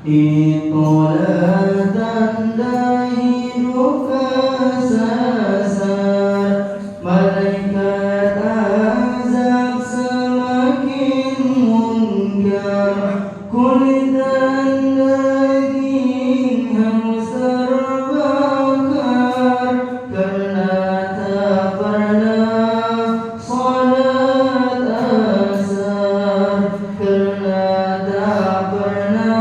Itulah tanda hidup kesasar, malaikat azab semakin mungkar, kulit dan daging harus terbakar, karena tak pernah salat asar, karena tak pernah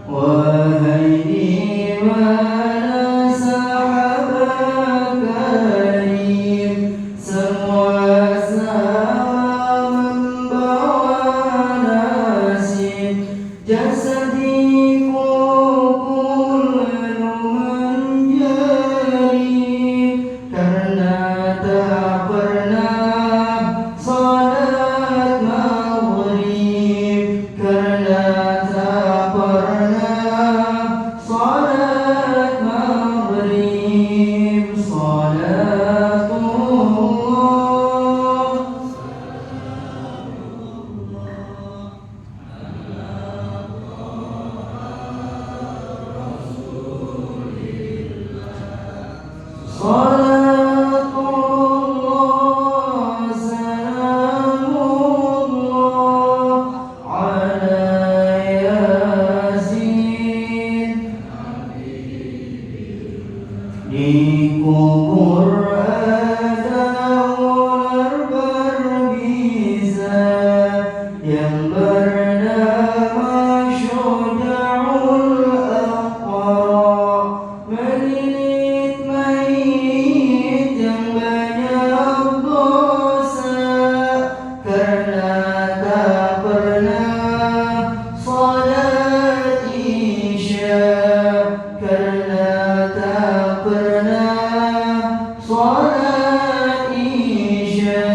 wahai dimana sahabat karim, semua sama membawa nasib, jasad dikubur lalu menjadi, karena tak pernah salat maghrib, karena tak pernah salat maghrib. Salatullah salamullah ala Yasin, dikubur ada ular berbisa yang bernama Syuja'ul Aqra, melilit mayit yang banyak dosa, karena tak pernah salat isya, karena tak pernah salat isya.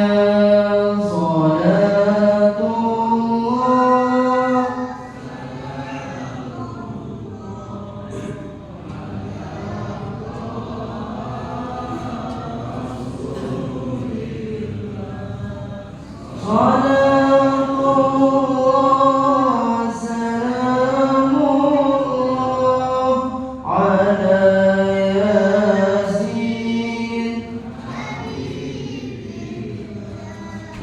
Salatullah salamullah ala Yasin,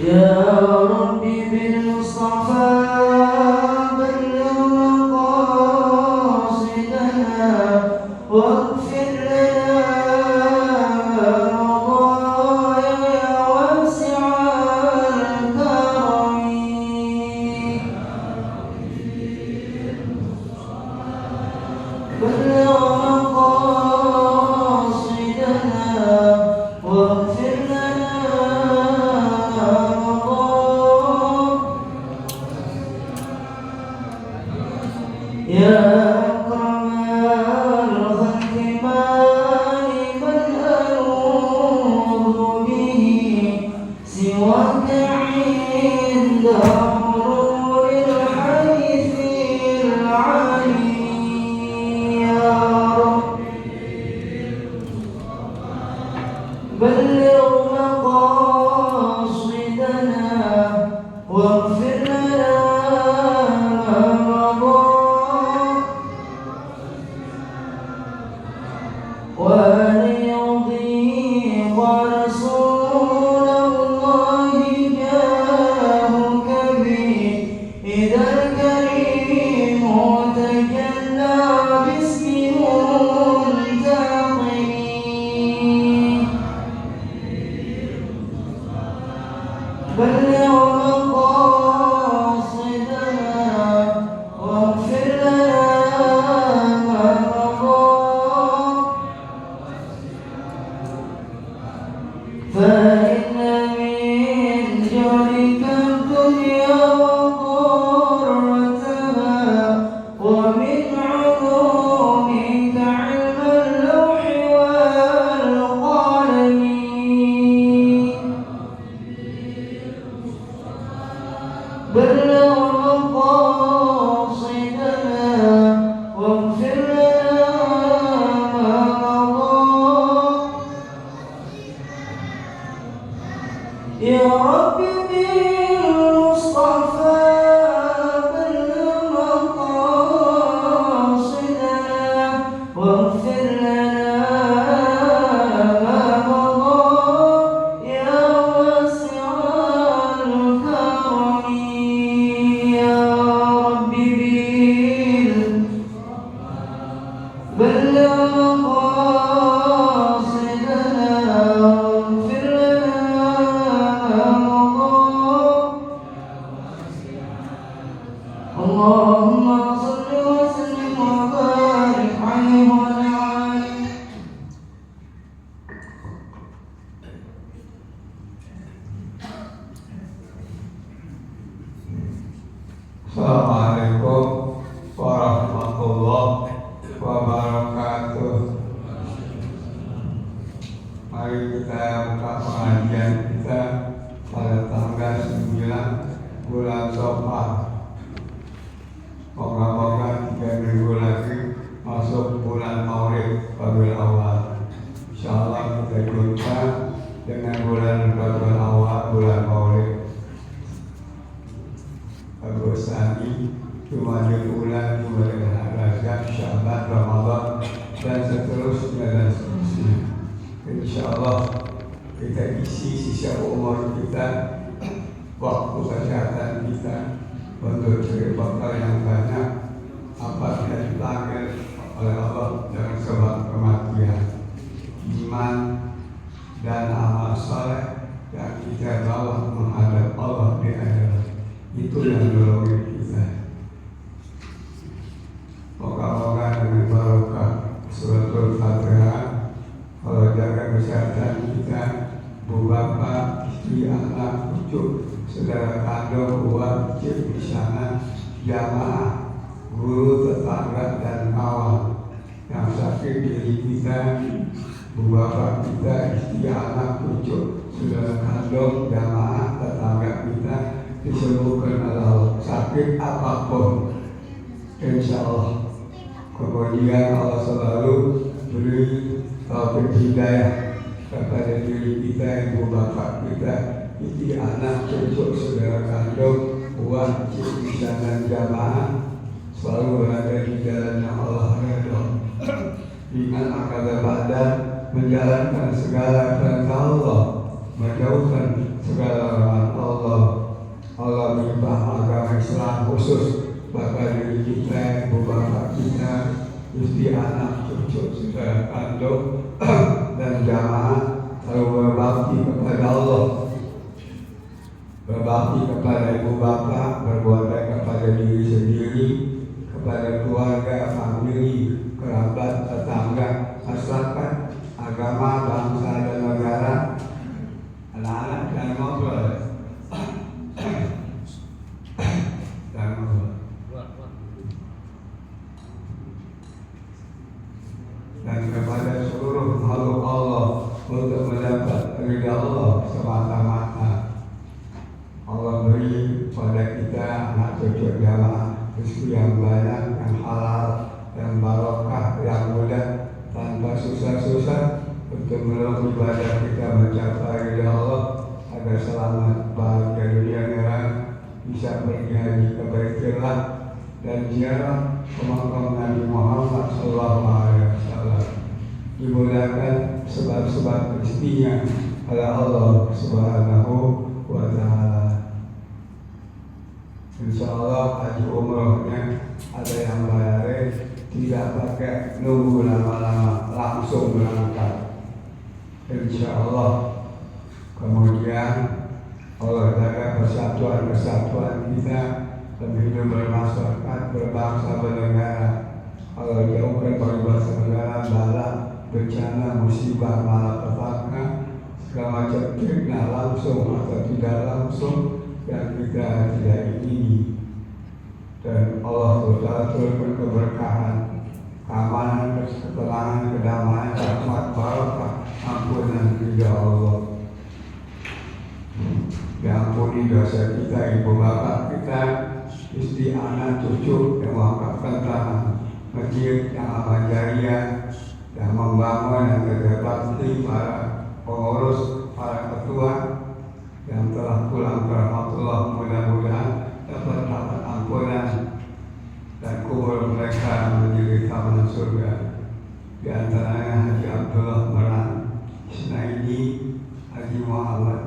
ya Rabbi bil Mustafa balligh maqasidana waghfir lana madaaya ya wasi'al karami, balligh maqasidana waghfir lana ya akramal khalqi man a'udhu bihi siwaka 'inda hururil hadithil 'ali, ya Rabbi balligh maqasidana waghfir lana ma madha اللهم صل وسلم وبارك عليه وعلى آله. Assalamualaikum warahmatullahi wabarakatuh. Mari kita buka pengajian kita pada tanggal 9 bulan Syawal. Moga-moga 3 minggu lagi masuk bulan Maulid Rabiul Awal. Insyaallah kita jumpa dengan bulan Rabiul Awal, bulan Maulid. Agusani, Jumadil Ula, Jumadil Rajab, Syaban, Ramadan, dan seterusnya dan seterusnya. Insyaallah kita isi sisa umur kita, waktu kesehatan kita untuk cari bakal yang banyak apa yang dipanggil oleh Allah dengan sebab kematian, iman dan amal saleh yang kita bawa menghadap Allah di akhirat. Itu yang menolong kita. Moga-moga dengan barokah suratul Fatihah, kalau jaga kesehatan kita, bu bapa, istri, anak, cucu, saudara kandung, wajib di sana, jamaah, guru, tetangga, dan kawan yang sakit diri kita, bu bapa kita, istri, anak, cucu, saudara kandung, jamaah, tetangga kita disembuhkan Allah, sakit apapun, insyaallah. Kemudian Allah selalu beri taufik hidayah kepada diri kita, ibu bapak kita, istri, anak, cucu, saudara kandung, wajib di sana jamaah, selalu berada di jalan yang Allah redha. Ingat akada badan, menjalankan segala perintah Allah, menjauhkan segala larangan Allah. Allah menyembah agama Islam khusus bagi diri kita, ibu bapak kita, istri, anak, cucu, saudara kandung, dan jamaah selalu berbakti kepada Allah, berbakti kepada ibu bapak, berbuat baik kepada diri sendiri, kepada keluarga, famili, kerabat, tetangga, masyarakat, agama, bangsa, dan negara. Anak-anak jangan ngobrol. Dan kepada seluruh makhluk Allah untuk mendapat ridha Allah semata-mata. Allah beri pada kita anak cucu jamaah rezeki yang banyak, yang halal, yang barokah, yang mudah, tanpa susah-susah, untuk melalui ibadah kita mencapai ridha Allah agar selamat bahagia dunia akhirat, bisa pergi haji ke Baitullah dan ziarah ke makam Nabi Muhammad SAW, dimudahkan sebab-sebab rezekinya oleh Allah Subhanahu wa Ta'ala. Insyaallah haji umrohnya ada yang bayarin, tidak pakai nunggu lama-lama, langsung berangkat. Insyaallah. Kemudian Allah jaga persatuan kita, lebih hidup bermasyarakat, berbangsa, bernegara. Allah jauhkan dari bangsa negara bala, bencana, musibah, malapetaka, segala macam fitnah langsung atau tidak langsung yang kita tidak ingini. Dan Allah turunkan keberkahan, keamanan, ketenangan, kedamaian, rahmat, barakah, ampunan ridha Allah. Diampuni dosa kita, ibu bapak kita, istri, anak, cucu yang wakafkan tanah, masjid yang amal jariah, yang membangun dan kerja bakti, para pengurus, para ketua yang telah pulang ke rahmatullah, mudah-mudahan dapat ampunan dan kubur mereka menjadi taman surga. Di antaranya Haji Abdullah Meran, Isnaidi, Haji Muhammad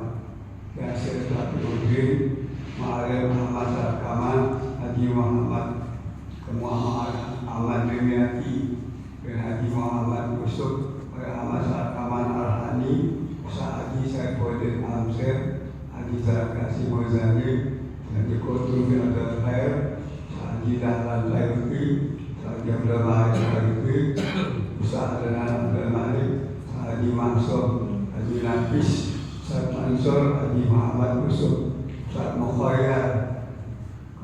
Yasir Tafiuddin, Ma'arif Muhammad Sarkaman, Haji Muhammad Kemuhammad Ahmad Demiati, dan Haji Muhammad Yusuf, Ahmad Sarkaman Arhani, Haji Saifuddin Amsir, Haji Zarakasi Muzani, Haji Qutub bin Abdul Khair, Haji Dahlan Sayuti, Haji Abdul Malik Sayuti, Ustaz Adnan Abdul Malik, Haji Mansur, Haji Nafis, Ustaz Mansur, Haji Muhammad Yusuf, Ustaz Mukhayyar,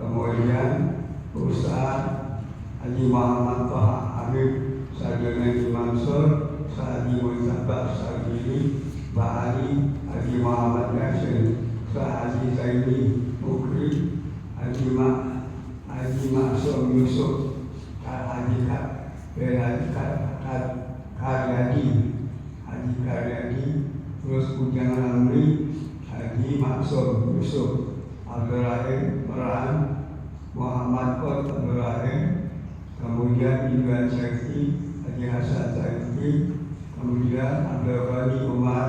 kemudian Ustaz Haji Muhammad Taha Habib, Ustaz Haji Mansur, Ustaz Haji Mustafa, Ustaz Gili, Pak Ali, Haji Muhammad Yasir, Ustaz Haji Zaini Mukri, Haji Maksum Yusuf, Haji Karyadi, terus Ujang Ramli, Haji Maksum Yusuf, Abdul Rahim Peran, Muhammad Kot Abdul Rahim, kemudian Iwan Syekhi, Haji Hasan Syekhi, kemudian Abdul Ghani Umar,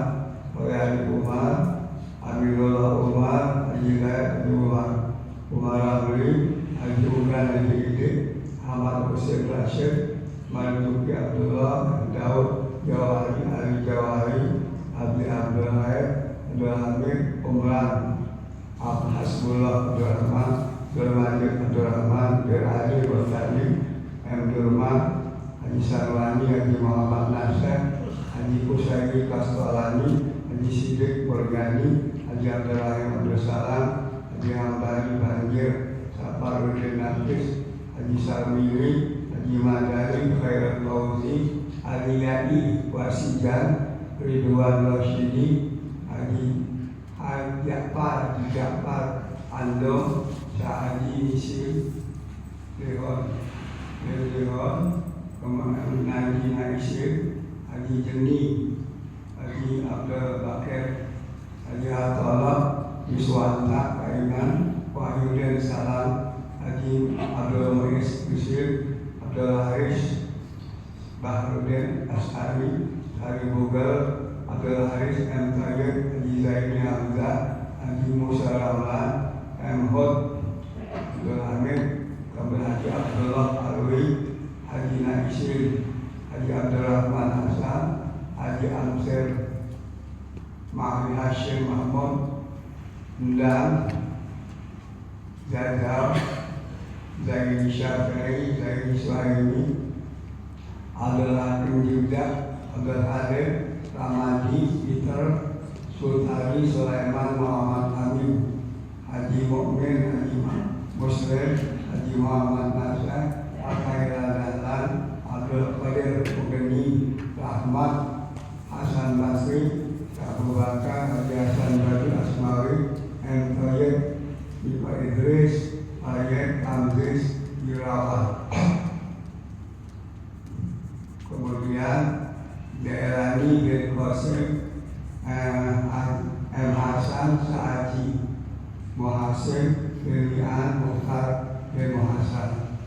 Royali Umar, Amirullah Umar, Haji Gayat Umar, Umar Ramli, Haji Ugan Haji Idik, Ahmad Hussein Rashid, Marzuki Abdullah, Daud Jawahari, Ali Jawahari, Abdi Abdul Haid, Abdul Hamid, Umran, Hasbullah Abdul Rahman, Abdul Majid Abdul Rahman, Bir Ali Bertani, M. Durman, Haji Sarwani, Haji Muhammad Nasir, Haji Kusairi Kastolani, Haji Sidik Murgani, Haji Abdul Rahim Abdul Salam, Haji Hambali Banjir, Saparudin Nafis, Haji Sarmiri, Haji Madari Khairul Fauzi, Ali Yai Wasijan, Ridwan Roshidi, Haji Jafar Ando, Haji Nisir Lehon, kemudian Naji Naisir, Haji Jeni, Haji Abdul Bakir, Haji Hatollah, Yuswanta Kaiman, Wahyudin Salam, Haji Abdul Muiz Yusir, Abdul Haris, Bahrudin Asari, Haji Bugel, Abdul Haris M. Tayyib, Haji Zaini Hamzah, Haji Musa Ramlan, M. Hud, Abdul Hamid, kemudian Haji Abdullah Alwi, Haji Naisir, Haji Abdul Rahman Hasan, Haji Amsir, Mahdi Hashim Mahmud, Ndam, Jadal, Zaini Syafi'i, Zaini Suhaimi, Abdul Hakim Jibda, Abdul Hadir, Ramadi, Peter, Sultani, Sulaiman, Muhammad Amin, Haji Mukmin, Haji Muslim, Haji Muhammad Nasir, Akhairah Dahlan, Abdul Qadir Ugeni, Rahmat, Hasan Basri, Abu Bakar, Haji Hasan Badi Asmawi, M. Tayyib, Ibu Idris, Ayat Amziz, Yurawa. Kemudian Daerani bin Qasim, M. Hasan Sa'aji, Muhasib bin Rian Mukhtar bin Muhasan.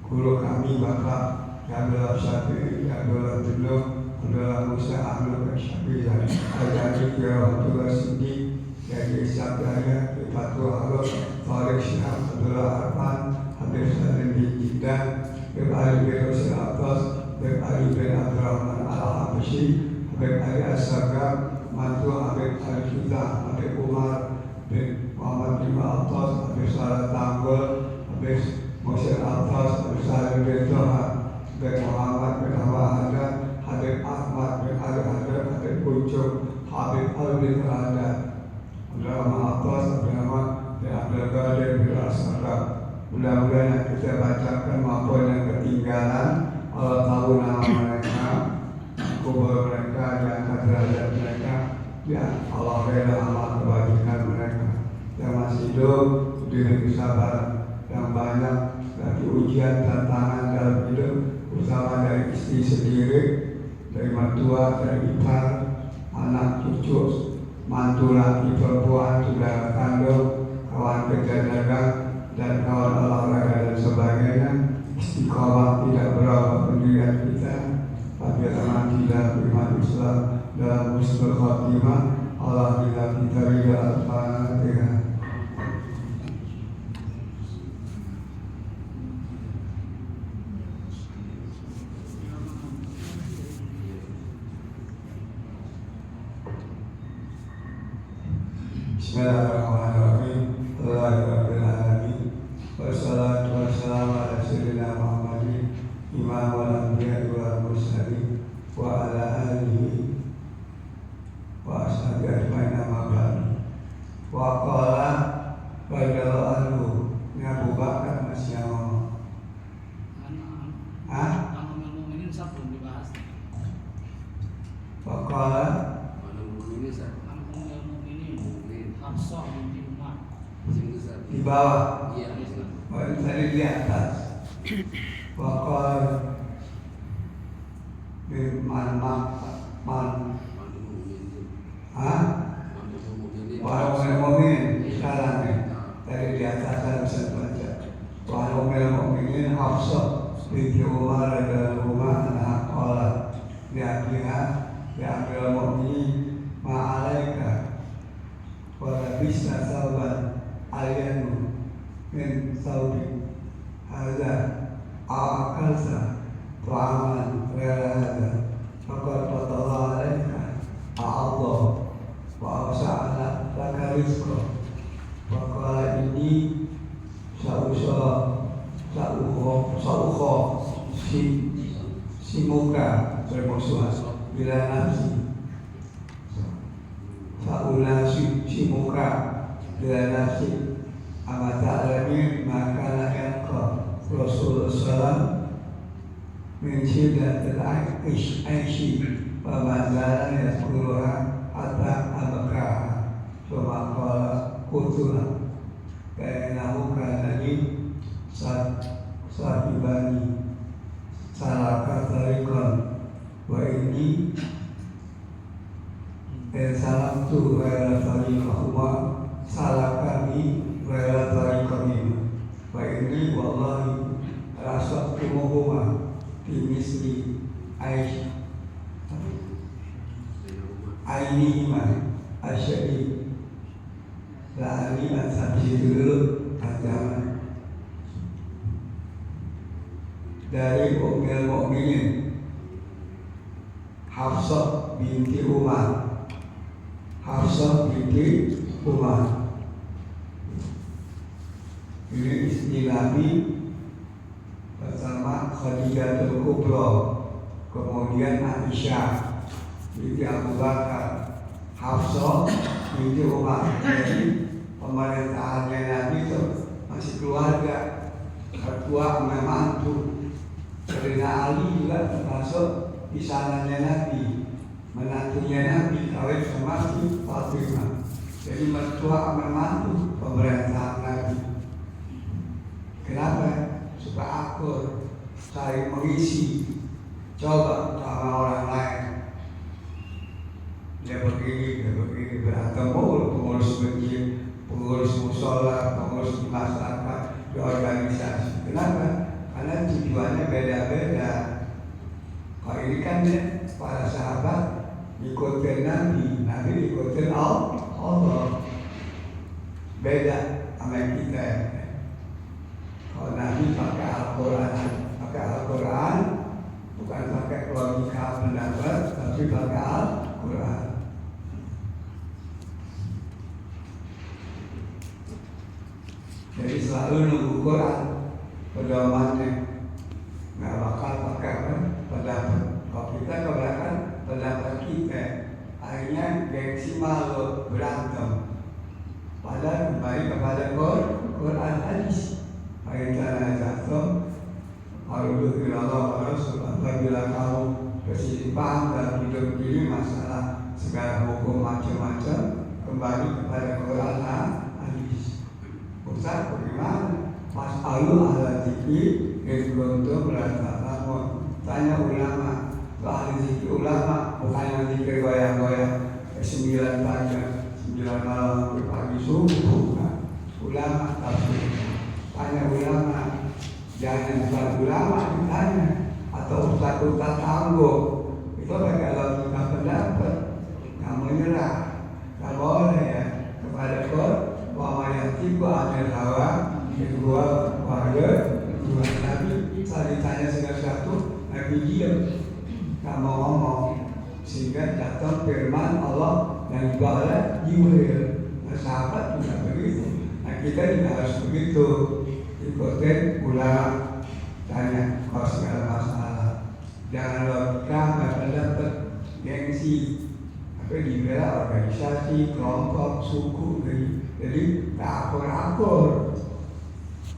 Guru kami Bapak Abdullah Syafi'i, Abdullah Abdullah, Abdullah Musa, Abdullah Syafi'i, Al-Jani, Abdullah Sindi, Yadi Sabdaya, Fatul Arab, Tariq Syihab, Abdullah Arfan, Habib Salim bin Jidan, Habib Ali bin Husain Abbas, Habib Ali bin Abdurrahman Al-Habashi, Habib Ali As-Sagab, Mantu Habib Ali Fitah, Habib Umar bin Muhammad bin Al-Atas, Habib Salah Tanggul, Habib Musa Al-Atas, Habib Salim bin Toha, Habib Muhammad bin Hawa Haddad, Habib Ahmad bin Ali Haddad, Habib Ucuk, Habib Ali bin Haddad, Abdul Atas, Habib Ahmad bin Abdul Qadir bin Al-Sarraf. Mudah-mudahan yang kita bacakan maupun yang ketinggalan, Allah tahu nama mereka, kubur mereka, diangkat derajat mereka, ya Allah rela amal kebajikan mereka. Yang masih hidup diberi kesabaran yang banyak dari ujian tantangan dalam hidup, bersama dari istri sendiri, dari mertua, dari ipar, anak cucu, mantu laki perempuan, saudara kandung, kawan kerja dagang, dan kawan olahraga dan sebagainya. Istiqomah tidak berapa pendirian kita, tapi aman tidak iman Islam dalam husnul khotimah. Allah bila kita ridha. Al-Fatihah. Bismillahirrahmanirrahim. Alhamdulillahirabbil alamin. Wassalatu wassalamu di bawah, tadi di atas. Wakal Wahai mu'min sekarang nih tadi di atas saya bisa baca. Wahai mu'minin Hafsah binti Umar adalah rumah anak Allah. Diambil mu'minin ma'alaika walabisna sauban aliyanu min saudi hadza a'akalsa ta'aman ghayra hadza faqad fadalla alaika a'adha wa awsa'ana laka rizqa wa qala inni sa'ukho si muka bermusuhan bila nafsi sa'ula si muka bila nafsi amata alamin maka layanqa Rasulullah SAW min syiddatil aishi wa mazala yaskuruha hatta abaka suma qala kutulah kainahu kanani sahibani salaka tariqan wa ini salam tu ghaira tariqahuma salakani ghaira tariqahima wa ini wallahi rasaqtumuhuma fi misli ainihima asyadi la'ani ansabjidul agama dari Ummul Mukminin Hafsah binti Umar. Ini istri Nabi bersama Khadijatul Kubra, kemudian Aisyah binti Abu Bakar, Hafsah binti Umar. Jadi pemerintahannya Nabi itu masih keluarga, ketua menantu. Karena Ali juga termasuk pisanannya Nabi, menantunya Nabi kawin sama si Fatimah. Jadi mertua menantu pemerintahan Nabi. Kenapa? Supaya akur, saling mengisi. Coba sama orang lain. Dia begini berantem mulu, pengurus masjid, pengurus musola, pengurus masyarakat, di organisasi. Kenapa? Karena tujuannya beda-beda. Kalau ini kan para sahabat ikutin Nabi ikutin Allah. Beda sama kita. Kalau Nabi pakai Al-Quran, bukan pakai logika pendapat, tapi pakai Al-Quran. Jadi selalu nunggu Quran. Pedomannya nggak bakal pakai pendapat. Kalau kita kebanyakan pendapat kita, akhirnya gengsi malu berantem. Padahal kembali kepada Quran hadis. Ayatnya jatuh, Alhamdulillah Allah Rasulullah. Apabila kamu kesimpangan dalam hidup ini masalah segala hukum macam-macam, kembali kepada Quran hadis. Ustaz, bagaimana? Mas'alu ala zikri Rizkuntum Rasulullah. Tanya ulama, ahli zikri ulama, bukan yang zikir goyang-goyang 9 pagi, 9 malam, pagi subuh. Ulama tapi tanya ulama, jangan bukan ulama ditanya atau ustaz-ustaz tangguh. Itu pakai logika pendapat, nggak menyerah, nggak boleh ya kepada Quran. Wa mayatiku anil hawa dua warga dua Nabi saat ditanya sesuatu Nabi diam, nggak mau ngomong, sehingga datang firman Allah yang dibawa oleh Jibril. Nah, sahabat juga begitu. Nah, kita juga harus begitu, ikutin ulama, tanya kalau segala masalah, jangan logika nggak pendapat gengsi, tapi dibela organisasi, kelompok, suku, jadi tak akur-akur.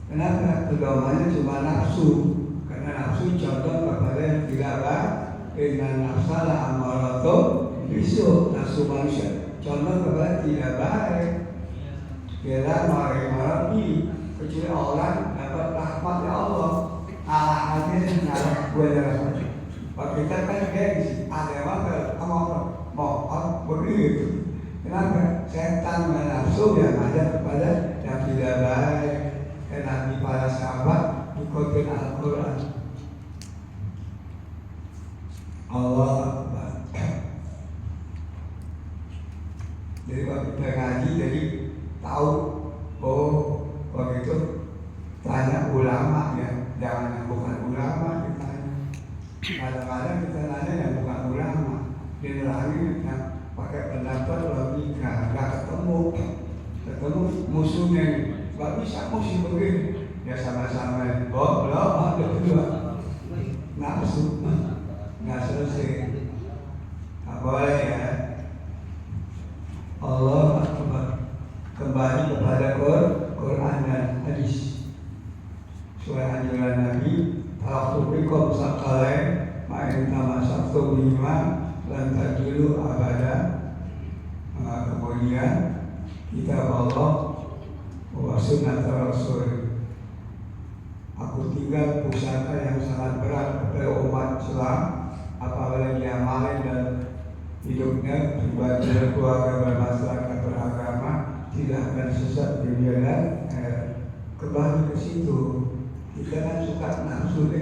Kenapa? Pedomannya cuma nafsu. Karena nafsu contoh kepada yang tidak baik. Dengan nafsalah amarato bisu, nafsu manusia contoh kepada tidak baik. Kira mari kecuali orang dapat rahmat ya Allah. Alahannya ngalah gue rahmat. Kalau kita kan gengsi, ada apa mau begitu. Kenapa? Setan nafsu yang ada kepada yang tidak baik. Karena di para sahabat ikutin Al-Quran. Allah Akbar. Jadi kalau kita ngaji jadi tahu, oh waktu itu tanya ulama ya, jangan yang bukan ulama ditanya. Kadang-kadang kita nanya yang bukan ulama, dia lagi yang pakai pendapat logika, nggak ketemu musuhnya, nggak bisa musuh begini, ya sama-sama goblok, ada kedua nafsu, nggak selesai, nggak boleh ya. Allah Akbar. Kembali kepada Quran dan hadis. Surah anjuran Nabi, "Taraktubikum sakalain ma'in tamasaktu bima lan tajilu abada." Kemudian kitab Allah wa sunnah Rasul. Aku tinggal pusaka yang sangat berat kepada umat Islam, apabila dia amalin dan hidupnya pribadi dan keluarga bermasyarakat beragama tidak akan sesat di dunia dan kembali ke situ. Kita kan suka nafsu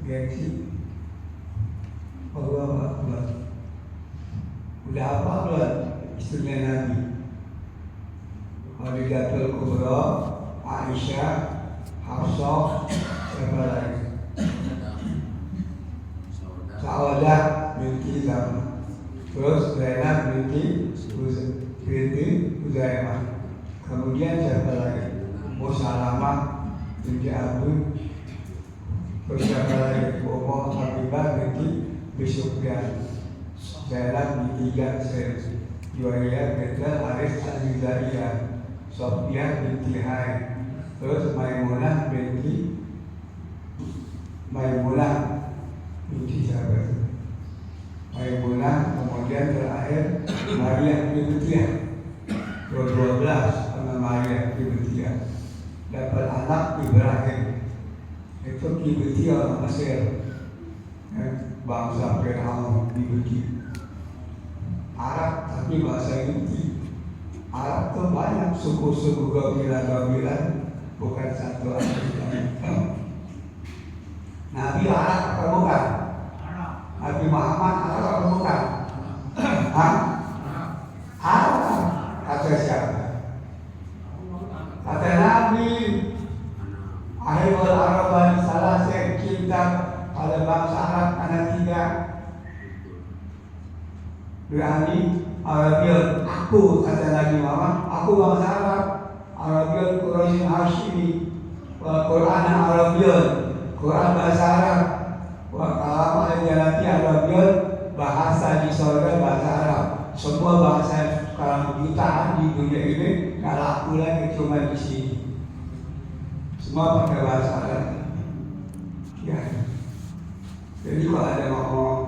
gengsi. Allah Akbar. Udah apa belum istrinya Nabi? Khadijatul Kubra, Aisyah, Hafsah, siapa lagi? Saudah binti Zaman. Terus Zainab binti Huzaimah. Kemudian siapa lagi? Musalamah binti Abu. Terus siapa lagi? Ummu Habibah binti Bisufyan. Zainab binti Yasir. Juwairiyah binti Haris Al-Hizaiyah. Sofiyah binti Hai. Terus Maimunah binti siapa? Maimunah, kemudian terakhir Maria Kibtiyah. 12 sama Maria Kibtiyah. Dapat anak Ibrahim. Itu Kibtiyah orang Mesir. Bangsa Fir'aun Kibti. Arab tapi bahasa Kibti. Arab itu banyak suku-suku kabilah-kabilah, bukan satu Arab. Nabi Arab atau bukan? Nabi Muhammad Arab atau bukan? Hah? Arab. Kata siapa? Kata Nabi, Ahlul Arab salah saya cinta pada bangsa Arab karena tidak berani Arabian. Aku kata Nabi Muhammad, aku bangsa Arab. Arabian Quraisy Hashimi, Quran Arabian, Quran bahasa Arab. Wa kalam al-jalati Arabian, bahasa di surga bahasa Arab. Semua bahasa sekarang jutaan di dunia ini nggak laku lagi cuma di sini. Semua pakai bahasa Arab. Ya. Jadi kalau ada ngomong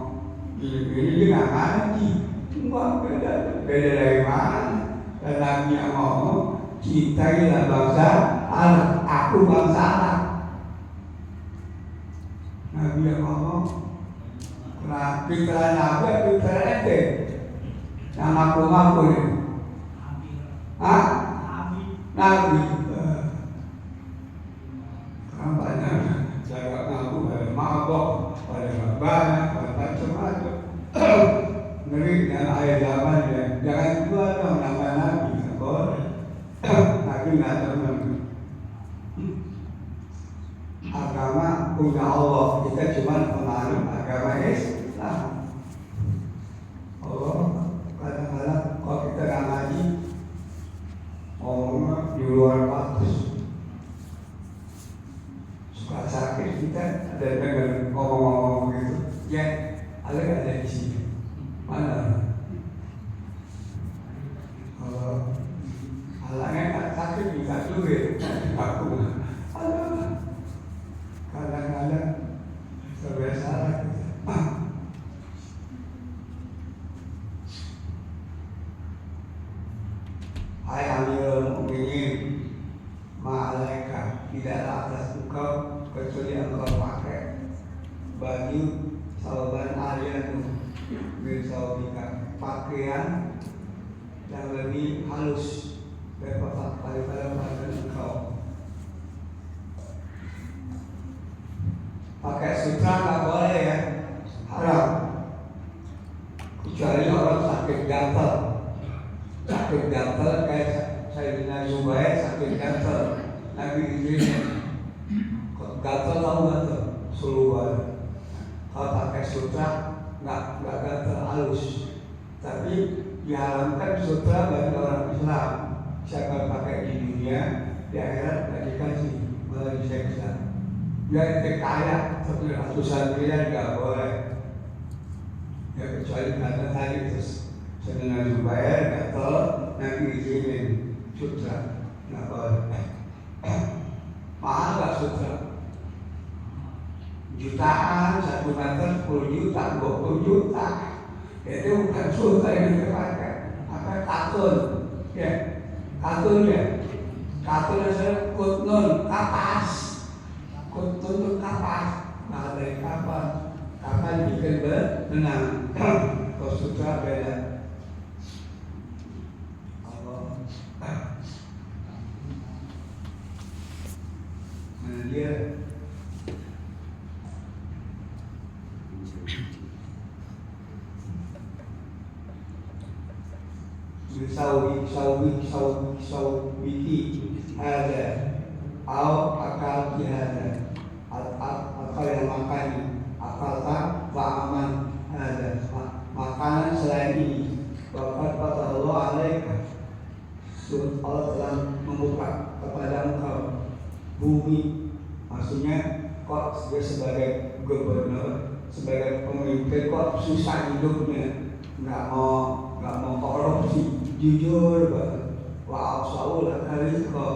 ini nggak ngaji, cuma beda dari mana? Dan Nabi yang ngomong, cintailah bangsa Arab, aku bangsa Arab. Nabi yang ngomong, pinteran Nabi, pinteran ente. Yang ngaku-ngaku ini. Hah? Nabi. Kan banyak cara ngaku pada mabok, pada banyak, pada macam-macam. Ngeri dengan akhir zaman ya. Jangan jual dong nama Nabi, nggak boleh. Nabi nggak teman. Agama punya Allah, kita cuma pengaruh agama Islam. Allah kadang-kadang kalau kita nggak ngaji, ngomongnya di luar batas, suka sakit kita ada dengan ngomong-ngomong gitu. Ya, ada di sini. Mana? Kalau halangnya nggak sakit bisa duit, aku kadang-kadang kebiasaan kita. Hai Amirul Mukminin, pakai baju sauban alian bersaubikan pakaian yang lebih halus daripada pakaian engkau. Pakai sutra nggak boleh ya, haram. Kecuali orang sakit gatal kayak Sayyidina Zubair sakit gatal, Nabi izinin. Gatal tahu gatal, seluar. Kalau pakai sutra nggak gatal halus, tapi diharamkan sutra bagi orang Islam. Siapa pakai di dunia, di akhirat nggak dikasih, malah diseksa. Dia kaya tapi ratusan miliar nggak boleh. Ya kecuali karena tadi terus Sayyidina Zubair gatal, Nabi izinin sutra nggak boleh. Mahal nggak sutra? Jutaan, 1 meter 10 juta, 20 juta. Itu bukan sutra yang dipakai. Apa katun? Ya, katun ya. Katun adalah kutnun, kapas. Kutnun itu kapas. Nah dari kapas, kapas bikin benang. Kalau sutra beda. Allah. Nah dia Sawiki ada au akal ada akal yang makani akal tak aman ada makanan selain ini bapak Allah alaika Allah telah membuka kepada engkau bumi, maksudnya kok sebagai gubernur, sebagai pemimpin kok susah hidupnya, nggak mau korupsi, jujur banget. Wa ausaul rizqa,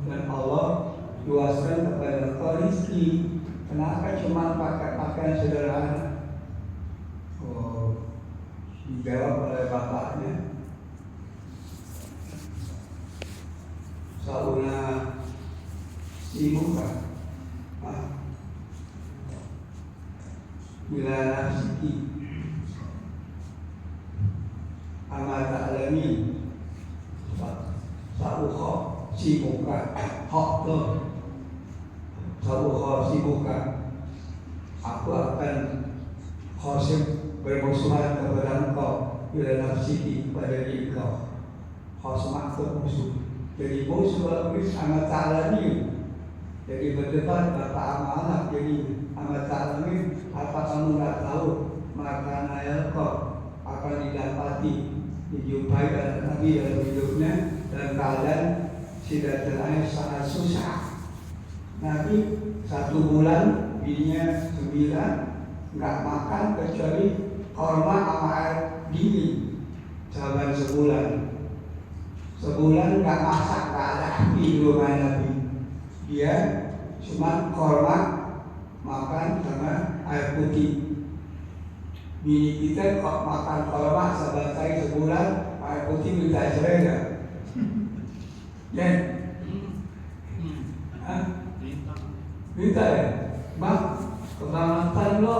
dan Allah luaskan kepada engkau rizki. Kenapa cuma pakai pakaian sederhana? Oh, dijawab oleh bapaknya. Sauna simuka, bila nafsiki amat alamin sauha simuka hak tu sauha simuka aku akan khosib bermusuhan kepada engkau bila nafsiki pada diri engkau khosmak tu musuh jadi musuh habis amat alamin jadi berdebat bapak sama anak jadi amat alamin apa kamu tak tahu makanan ayat kau akan didapati dijumpai oleh Nabi dalam hidupnya dan keadaan tidak terakhir sangat susah. Nabi 1 bulan bininya 9 nggak makan kecuali korma sama air dingin. Sahabat sebulan nggak masak, nggak ada api di rumah Nabi. Dia cuma korma makan sama air putih. Bini kita kok makan korma sahabat saya sebulan air putih minta cerai gak? Ya? Minta ya? Bang, kebangetan lo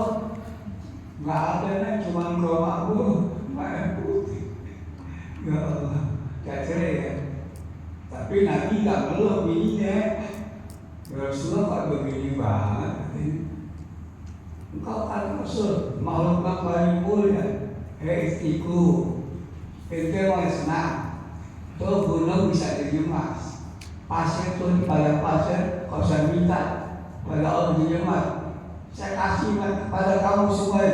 gak ada nih, cuma korma aku air putih. Ya Allah, gak cerai ya? Tapi Nabi gak ngeluh bininya. Rasulullah kok begini banget. Engkau kan Rasul, makhluk yang paling mulia. Hei istriku, ente mau senang. Tuh gunung bisa jadi emas. Pasir tuh di padang pasir, kau saya minta pada Allah jadi emas. Saya kasih kepada kamu semua.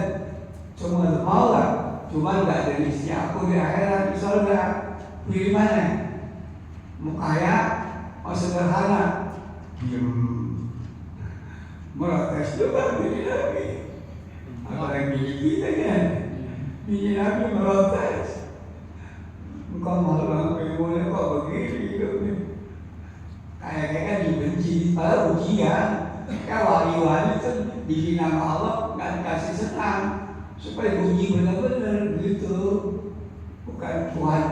Cuma mau lah, cuma nggak ada isi aku di akhirat di surga. Pilih mana? Mau kaya, mau sederhana? Protes juga bini Nabi. Apa yang bini kita kan? Bini Nabi protes. Engkau malu pengen kok begini hidupnya. Kayaknya kan dibenci, padahal ujian. Kayak wali-wali itu dihina sama Allah nggak dikasih senang supaya uji benar-benar gitu. Bukan Tuhan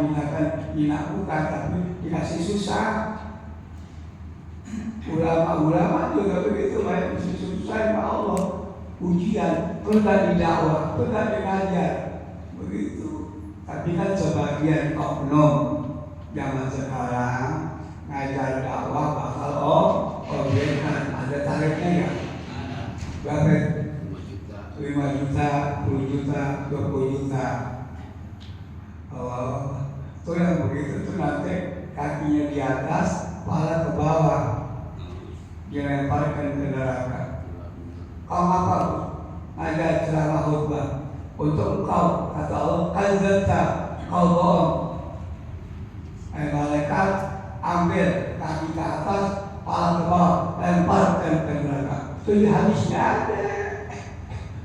hina bukan, tapi dikasih susah. Ulama-ulama juga begitu, banyak susah. susah ya Allah, ujian, pernah didakwah, pernah mengajar, begitu. Tapi kan sebagian oknum zaman sekarang ngajar dakwah bakal obyekan, ada tarifnya ya? Berapa? 5 juta, 10 juta, 20 juta. Itu yang begitu tuh nanti kakinya di atas, kepala ke bawah, dilemparkan ke neraka. Kau apa? Ada ceramah khutbah untuk engkau, kata Allah, kadzabta, kau bohong. Malaikat ambil kaki ke atas, kepala ke bawah, lemparkan ke neraka. Itu di hadisnya ada.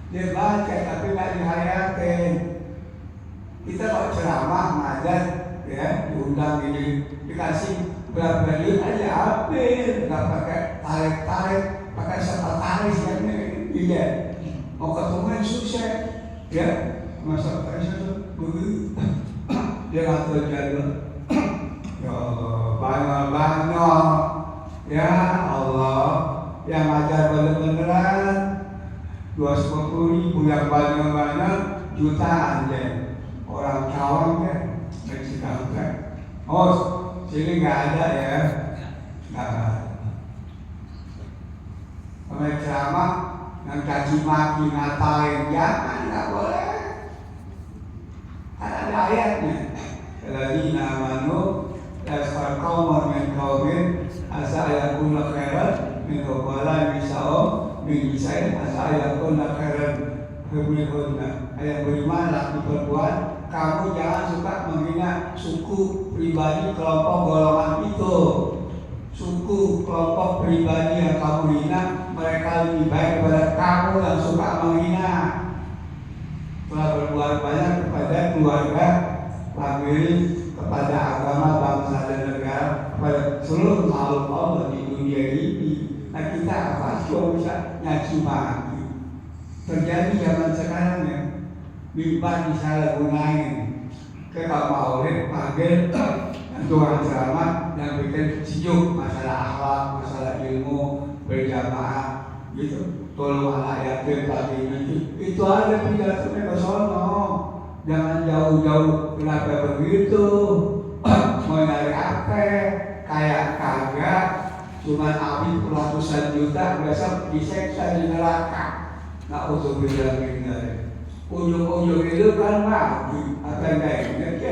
Dia baca tapi nggak dihayatin. Kita kalau ceramah, ngajar, ya diundang ini, dikasih berapa duit aja ambil, nggak pakai tarik-tarik, pakai sekretaris yang ini, mau ketemu yang sukses, ya masa tarik begitu, dia ngatur jadwal, ya banyak, ya Allah, yang ngajar bener-beneran 250.000 yang banyak jutaan deh. Orang Cawang ya, Meksika kan. Oh, sini nggak ada ya, nggak ada. Kalau ceramah yang caci maki ngatain, jangan, nggak boleh. Kan ada ayatnya. Alladzina amanu yasfar qaumun min qaumin asa yakuna khairan min qawla misao min bisain asa yakuna khairan minhunna. Yang beriman laki perempuan, kamu jangan suka menghina suku, pribadi, kelompok, golongan itu. Suku, kelompok, pribadi yang kamu hina, mereka lebih baik daripada kamu yang suka menghina. Telah berbuat banyak kepada keluarga, famili, kepada agama, bangsa dan negara, kepada seluruh makhluk Allah di dunia ini. Nah kita apa sih bisa nyaci maki? Terjadi zaman sekarang ya. Mimbar disalahgunain ke maulid panggil tuan ceramah yang bikin sejuk masalah akhlak, masalah ilmu berjamaah gitu, tolong anak yatim tadi itu ada pidatonya ke sono, jangan jauh-jauh. Kenapa begitu? Mau nyari apa? Kayak kagak, cuma habis ratusan juta besok diseksa di neraka. Nah untuk bilang ini ujung-ujung itu kan mati, apa yang kayak gitu.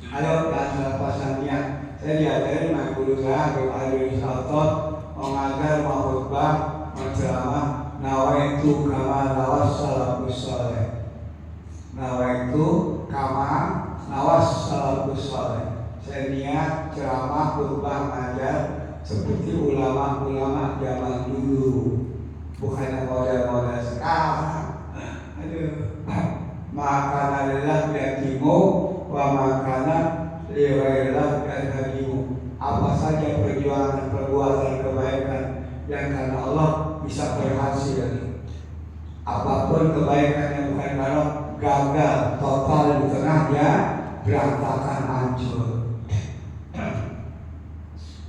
Halo, dan pasannya saya diajarin sama guru saya, Al Saltot, mengajar, khutbah, menceramah, nawaitu kama nawas salafus saleh. Nawaitu kama nawas salafus saleh. Saya niat ceramah, khutbah, mengajar seperti ulama-ulama zaman dulu, bukan model-model sekarang. Maka adalah yakimu wa makana liwailah dan hadimu. Apa saja perbuatan kebaikan yang karena Allah bisa berhasil. Apapun kebaikan yang bukan karena gagal total di tengahnya, berantakan hancur.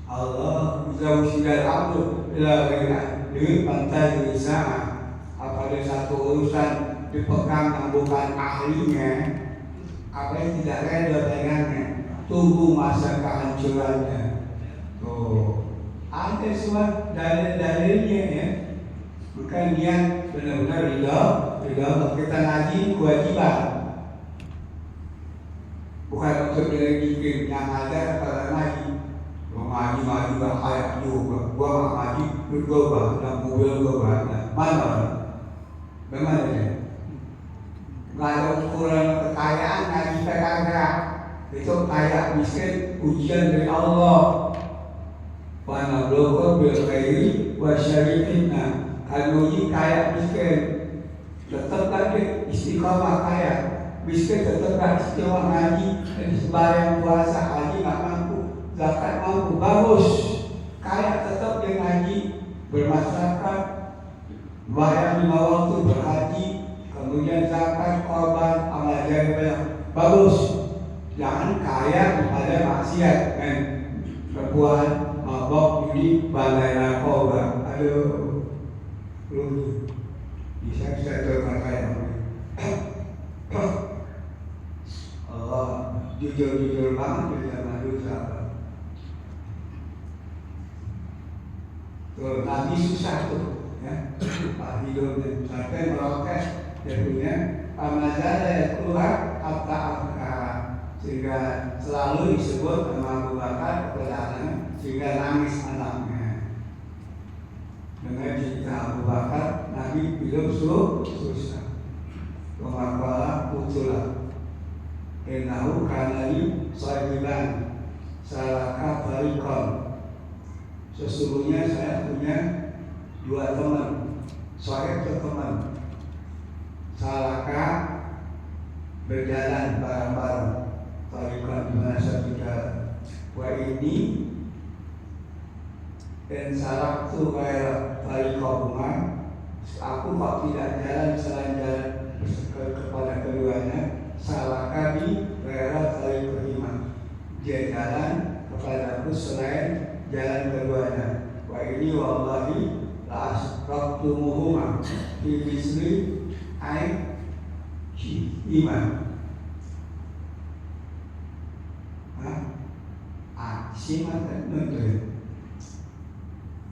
Allah jauh sidal abdu ila ghairah di pantai di sana. Apabila satu urusan dipegang yang bukan ahlinya, apa yang tidak reda dengannya, tunggu masa kehancurannya. Tuh, ada semua dalil-dalilnya ya. Bukan dia benar-benar ridho. Kita ngaji kewajiban, bukan untuk diri yang ada pada ngaji. Ngaji gak kayak juga. Gua gak ngaji, gua banyak mobil gua banyak. Mana? Bagaimana ya? Gak ada ukuran kekayaan ngaji kagak. Itu kaya miskin ujian dari Allah. Wa nabluukum bil khairi wa syarri. Kalau uji kaya miskin, tetap lagi istiqomah kaya. Miskin tetap gak istiqomah ngaji, sembahyang puasa haji gak mampu, zakat mampu, bagus. Kaya tetap dia ngaji, bermasyarakat, bayar 5 waktu berhaji, kemudian zakat, korban, amal jariah, bagus. Jangan kaya pada maksiat, berbuat mabok, judi, bandai narkoba. Aduh, belum bisa terpakai. Allah jujur banget di zaman dulu sahabat. Tuh, Nabi susah tuh, ya. Pak hidup sampai meroket dia punya Amazada keluar kata sehingga selalu disebut sama Abu Bakar kepada sehingga nangis anaknya. Dengan cerita Abu Bakar, Nabi hidup susah. Kemakala putulah. Enahu kanali sahiban salaka farikon. Sesungguhnya saya punya dua teman, sahib itu teman. Salaka berjalan bareng-bareng, farikon dimana satu jalan. Wa ini dan salak tu kaya farikon aku kok tidak jalan selain jalan kepada keduanya. Salaka di daerah farikon dia jalan kepadaku selain jalan keduanya. Wa ini wallahi la asraqtumuhuma fi misli ai iman. Siman kan betul.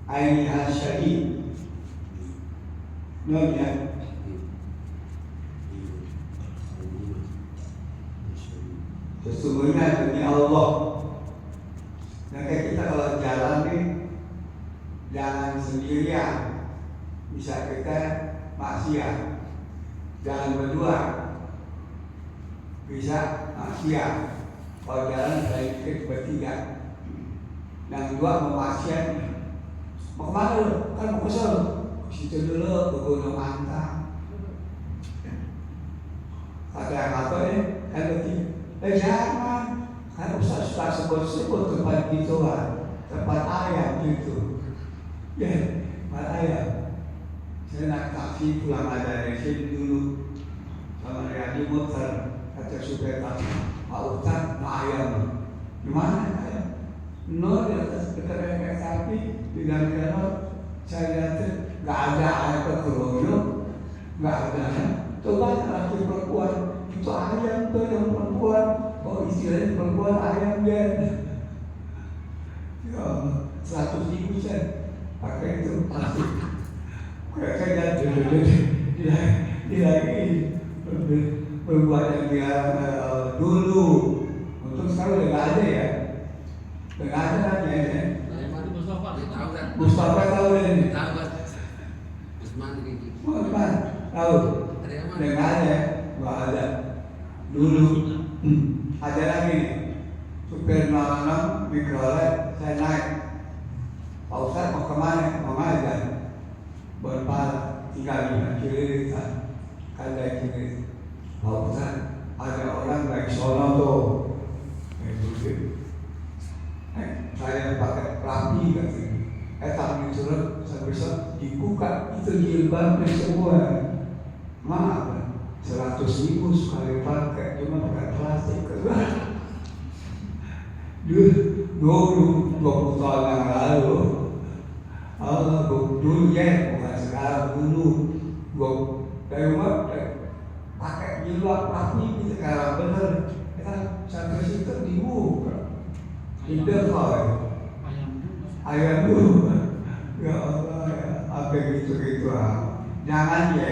Aini hasyadi nonya sesungguhnya demi Allah. Nah kita kalau jalan nih jangan sendirian, bisa kita maksiat. Jangan berdua, bisa maksiat. Kalau jalan baik bertiga. Yang dua mau maksiat, mau kemana lu? Kan mau kesel. Situ dulu ke Gunung Antang. Kata yang apa nih? Kan bertiga. Jangan. Kan Ustaz suka sebut-sebut tempat gituan, tempat ayam gitu. Ya, tempat ayam. Saya nak taksi pulang dari sini dulu sama Riyadi muter. Kata supir taksi, Pak Ustaz mau ayam. Gimana ayam? No, di atas dekat kereta sapi di dalam kanal saya lihat nggak ada ayam keroyok, nggak ada. Coba laki perempuan itu ayam tuh yang perempuan. Oh istilahnya perempuan ayam ya. Ya 100.000 sen pakai itu plastik. Kayak dilagi berbuat yang dia dulu. Untuk sekarang udah nggak ada ya. Udah nggak ada kan ya. Mustafa tahu ini. Tahu kan? Usman ini. Usman tahu. Udah nggak ada. Nggak ada. Dulu. Ada lagi supir malam mikrolet saya naik. Pak Ustaz mau kemana? Mau ngajar. Berpala tinggal di kiri kan dari kiri. Pak Ustaz ada orang dari sono tuh. Saya pakai pelampi katanya. Tapi turun saya bisa dibuka itu jilbabnya semua. Maaf. 100.000 sekali pakai, cuma pakai plastik. Dulu 20 tahun yang lalu, dulu ya bukan sekarang dulu. Dari rumah pakai jilbab rapi sekarang bener. Kita sampai situ dibuka, tidak ayam dulu. Ya Allah, ya apa gitu jangan ya.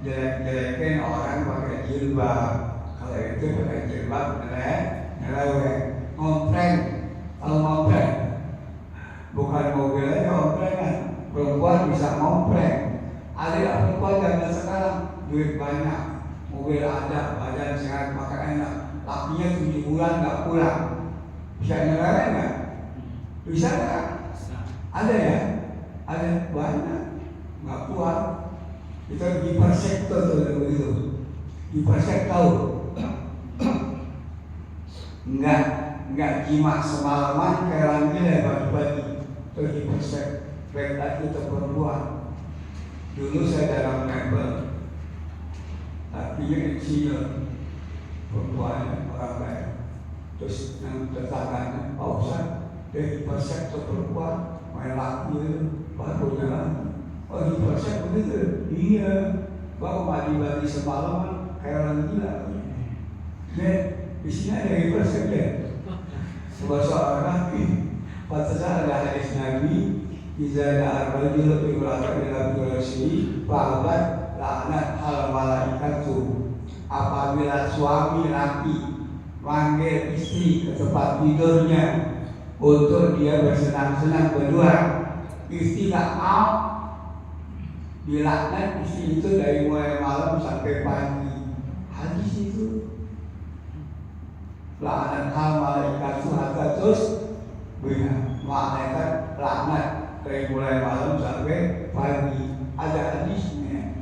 Jelek-jelekin orang pakai jilbab. Kalau itu pakai jilbab ngelewek, ngompreng. Kalau ngompreng bukan mobil aja ngompreng kan. Perempuan bisa ngompreng. Ada perempuan zaman sekarang duit banyak, mobil ada, badan sehat, makan enak. Lakinya 7 bulan nggak pulang. Bisa ngelewek nggak? Bisa nggak? Ada ya? Ada banyak nggak pulang. Itu di persek tuh begitu. Di persek tahu? Enggak jima semalaman kayak lagi pagi-pagi. Itu di persek. Baik itu perempuan. Dulu saya dalam mebel, artinya kecil perempuan orang lain. Terus yang tetangganya Pak Ustaz dari persek itu perempuan main laki Barunya, oh di proses begitu, iya. Baru mandi semalam kayak orang gila. Di sini ada proses ya. Bahasa Nabi, bahasa ada hadis Nabi, jika ada rajul berkata dalam durasi, bahkan laknat hal malaikat itu. Apabila suami laki manggil istri ke tempat tidurnya untuk dia bersenang-senang berdua, istri tak mau, dilaknat istri itu dari mulai malam sampai pagi. Hadis itu laknat hal malaikat itu hatta terus malaikat laknat dari mulai malam sampai pagi. Ada hadisnya.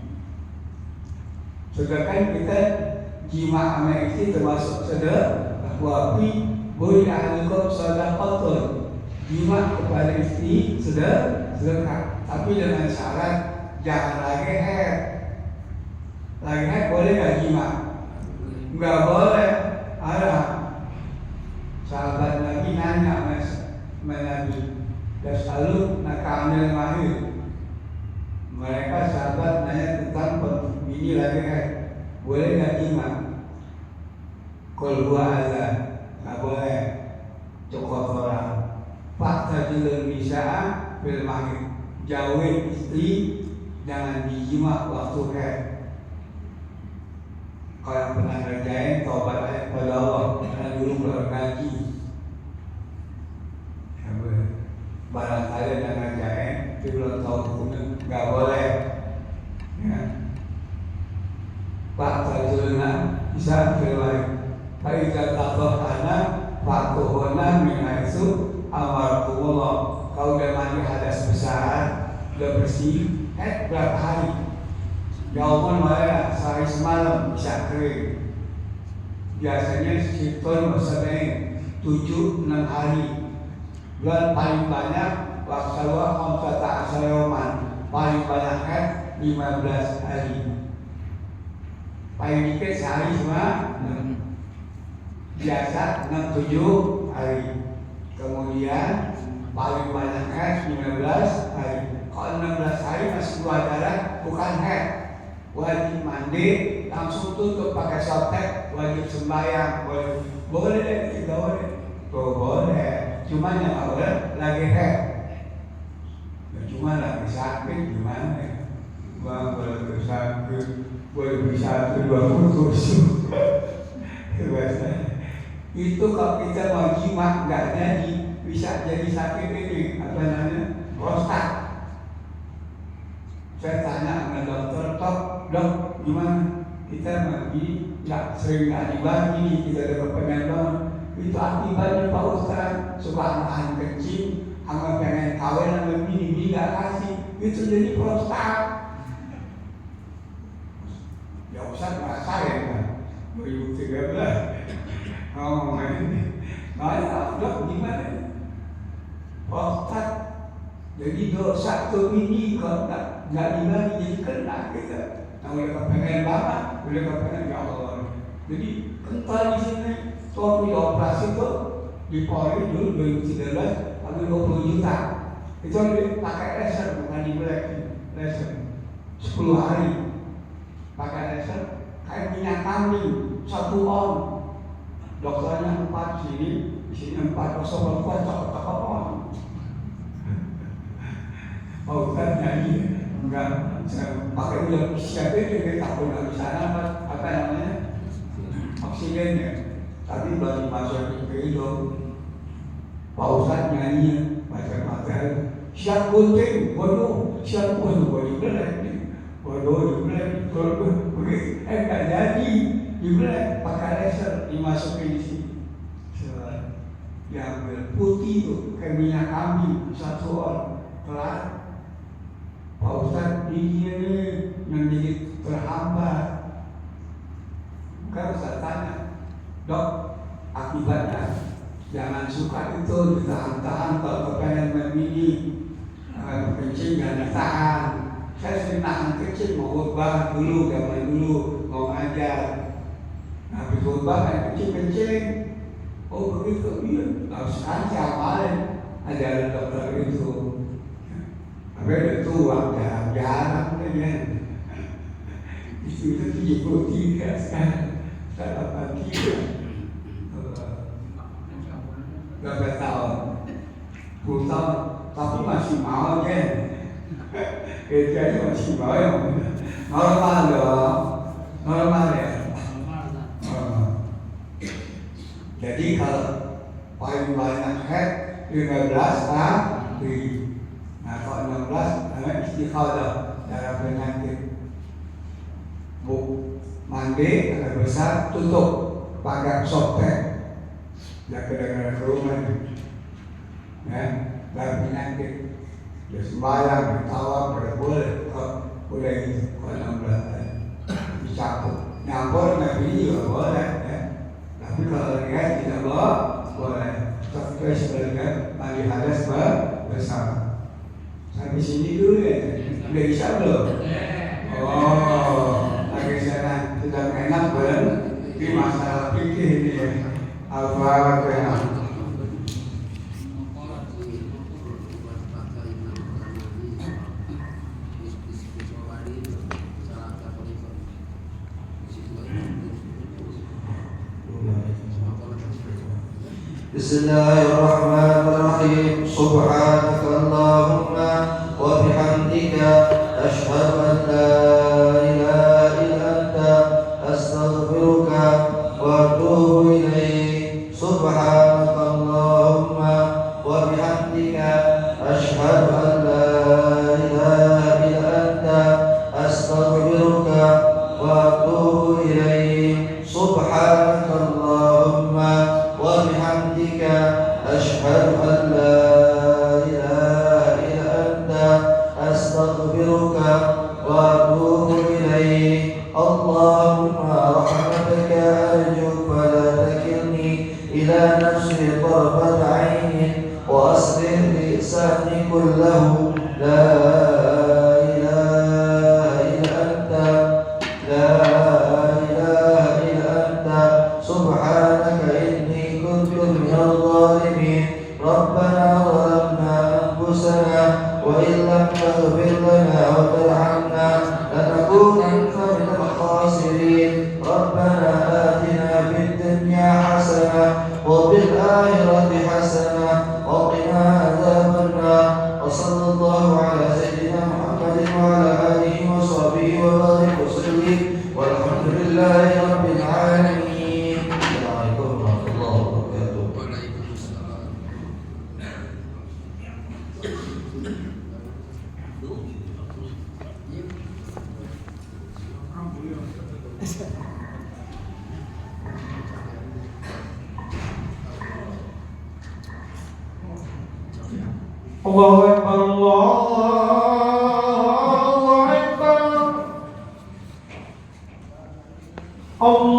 Sedangkan kita jima sama istri termasuk sedekah. Wafi boleh ahlikum sedekah. Jima kepada istri sedekah. Tapi dengan syarat jangan lagi haid. Lagi haid boleh nggak jima? Nggak boleh. Ada sahabat Nabi nanya Nabi, dan selalu nak ambil mahir. Mereka sahabat nanya tentang ini lagi haid, boleh nggak jima? Kalau gua ada nggak boleh. Cukup orang. Pak tajilul bisa bil mahir, jauhin istri jangan dijima waktu haid. Kalau yang pernah ngerjain taubat ayat pada Allah, karena dulu bergaji. Barangkali yang ngerjain, tapi belum tahu hukumnya, nggak boleh. Ya. Pak tajulna bisa firman, Pak ijal takut anak, Pak tuhona minaisu amarkumullah. Kau udah mandi hadas besar, udah bersih, berapa hari? Jawaban mana? Sehari semalam bisa kering. Biasanya sekitar maksudnya 7-6 hari. Bulan paling banyak waksawa khamsata asyaraman, paling banyak kan 15 hari. Paling dikit sehari cuma biasa 6-7 hari. Kemudian paling banyak kan 15 hari. Kalau 16 hari masih keluar darah bukan haid. Wajib mandi, langsung tutup pakai sotek, wajib sembahyang, boleh, tidak boleh, boleh, cuma yang nggak boleh lagi haid, cuma lagi sakit gimana ya, boleh sakit, boleh bisa 20 tusuk, itu kalau kita mau jima nggak jadi, bisa jadi sakit ini, apa namanya, prostat. Saya tanya sama dokter, dok, gimana? Kita mandi, nggak sering nggak dibagi, kita ada kepengen banget. Itu akibatnya Pak Ustadz, suka nahan kencing, sama pengen kawin sama bini nggak kasih, itu jadi prostat. Ya Ustadz ngerasain kan, 2013, ngomong ini, dok gimana? Prostat. Jadi dosa tuh ini kalau nggak dibagi jadi kena kita. Nah udah kepengen banget, udah kepengen ya Allah. Jadi kental di sini. Soal dioperasi tuh di Polri dulu 2013 habis 20 juta. Itu pakai laser bukan di black laser. 10 hari pakai laser kayak minyak kambing 1 on. Dokternya 4 sini, di sini 4 kosong kuat cokok on. Oh kan nyanyi enggak pakai udah siapa dia takut nggak bisa nafas apa namanya oksigennya tapi baru masuk ke hidung Pak Ustadz nyanyi macam-macam siap gunting bodoh siap bodoh bodoh nggak jadi dibelek pakai laser dimasukin di sini yang putih itu kayak minyak kambing 1 on kelar. Pak Ustadz ini yang jadi terhambat. Kan saya tanya, dok, akibatnya jangan suka itu ditahan-tahan kalau kepengen memini kencing jangan ditahan. Saya sering tahan kecil mau khutbah dulu, zaman dulu mau ngajar. Nah, habis khutbah kan kencing. Oh begitu, iya. Harus kan siapalin ajaran dokter itu. Gue udah tua, jarang ya. Itu tujuh puluh tiga sekarang, saya 83. Berapa tahun? 10 tahun, tapi masih mau kan? Kerjanya masih mau ya? Normal dong, normal ya. Jadi kalau paling banyak head 15 hari. Nah kalau 16 istiqadah darah penyakit. Mandi agak besar tutup pakai softtek. Ya kadang-kadang rumah ya, dan penyakit ya sembahyang, bertawaf, boleh boleh gitu, kalau 16 dicabut nyampur, nabi juga boleh ya. Tapi kalau lihat tidak boleh tapi sebenarnya mandi hadas besar. Sampai sini dulu ya, udah bisa belum? Oh, lagi sana sedang enak belum? Ini masalah fikih ini ya. Al-Fatihah. Bismillahirrahmanirrahim. Subhanaka Allahumma wa bihamdika asyhadu an la ilaha illa anta astaghfiruka wa atubu ilaik. Subhanaka Allahumma wa bihamdika asyhadu an la ilaha illa anta astaghfiruka wa atubu ilaik. Subhanaka Allahumma wa bihamdika asyhadu an la ilaha illa anta astaghfiruka wa atubu ilaik. Allahumma rahmataka arju fala takilni ila nafsi tarfat ainin wa aslih li sa'ni kullahu la ilaha illa anta la ilaha illa anta subhanaka inni kuntu minadh dhalimin. Rabbana zalamna anfusana wa illam taghfir lana wa tarhamna lanakunanna minal khasirin. Rabbana atina fid dunya hasanah wa fil akhirati hasanah wa qina adzaban nar. Wa sallallahu ala sayyidina Muhammadin wa ala alihi wa sahbihi wa barik wa sallim walhamdulillahi rabbil alamin. Assalamualaikum warahmatullahi wabarakatuh. Allahu Akbar, Allahu Akbar, Allah.